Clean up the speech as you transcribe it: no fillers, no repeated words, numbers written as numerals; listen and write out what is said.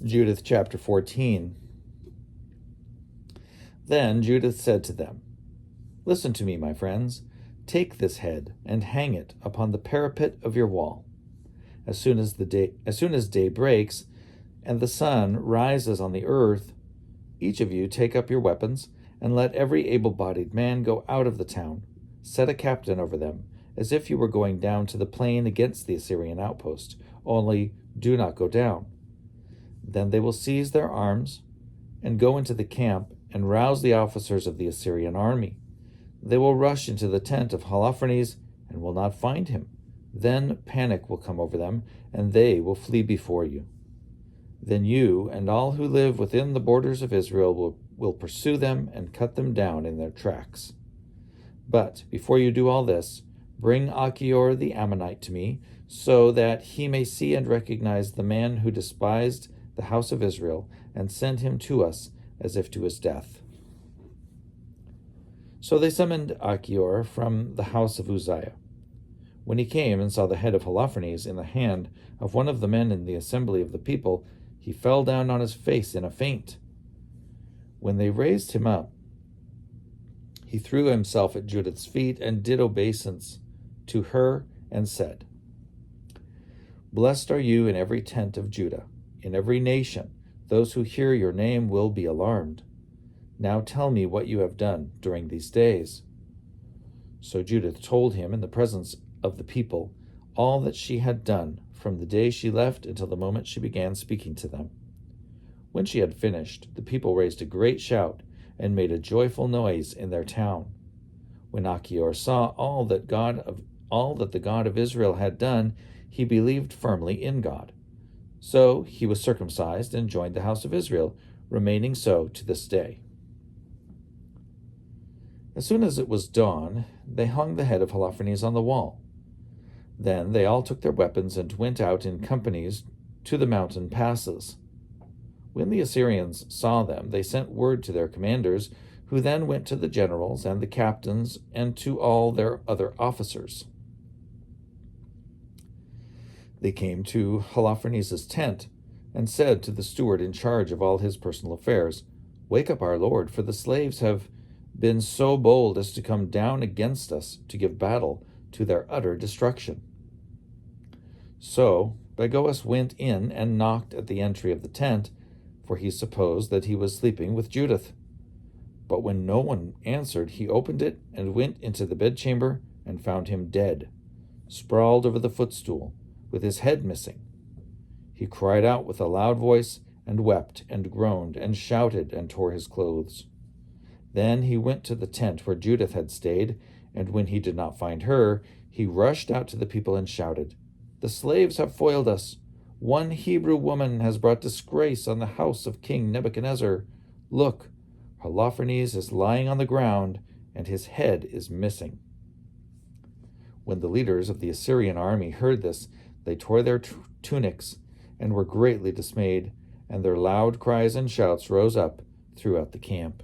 Judith chapter 14. Then Judith said to them, "Listen to me, my friends. Take this head and hang it upon the parapet of your wall. As soon as day breaks and the sun rises on the earth, each of you take up your weapons and let every able-bodied man go out of the town. Set a captain over them, as if you were going down to the plain against the Assyrian outpost. Only do not go down. Then they will seize their arms and go into the camp and rouse the officers of the Assyrian army. They will rush into the tent of Holofernes and will not find him. Then panic will come over them, and they will flee before you. Then you and all who live within the borders of Israel will pursue them and cut them down in their tracks. But before you do all this, bring Achior the Ammonite to me, so that he may see and recognize the man who despised the house of Israel, and send him to us as if to his death." So they summoned Achior from the house of Uzziah. When he came and saw the head of Holofernes in the hand of one of the men in the assembly of the people, he fell down on his face in a faint. When they raised him up, he threw himself at Judith's feet and did obeisance to her and said, "Blessed are you in every tent of Judah. In every nation, those who hear your name will be alarmed. Now tell me what you have done during these days." So Judith told him in the presence of the people all that she had done from the day she left until the moment she began speaking to them. When she had finished, the people raised a great shout and made a joyful noise in their town. When Achior saw all that the God of Israel had done, he believed firmly in God. So he was circumcised and joined the house of Israel, remaining so to this day. As soon as it was dawn, they hung the head of Holofernes on the wall. Then they all took their weapons and went out in companies to the mountain passes. When the Assyrians saw them, they sent word to their commanders, who then went to the generals and the captains and to all their other officers. They came to Holofernes' tent and said to the steward in charge of all his personal affairs, "Wake up our lord, for the slaves have been so bold as to come down against us to give battle to their utter destruction." So Bagoas went in and knocked at the entry of the tent, for he supposed that he was sleeping with Judith. But when no one answered, he opened it and went into the bedchamber and found him dead, sprawled over the footstool, with his head missing. He cried out with a loud voice and wept and groaned and shouted and tore his clothes. Then he went to the tent where Judith had stayed, and when he did not find her, he rushed out to the people and shouted, "The slaves have foiled us. One Hebrew woman has brought disgrace on the house of King Nebuchadnezzar. Look, Holofernes is lying on the ground, and his head is missing." When the leaders of the Assyrian army heard this, they tore their tunics and were greatly dismayed, and their loud cries and shouts rose up throughout the camp.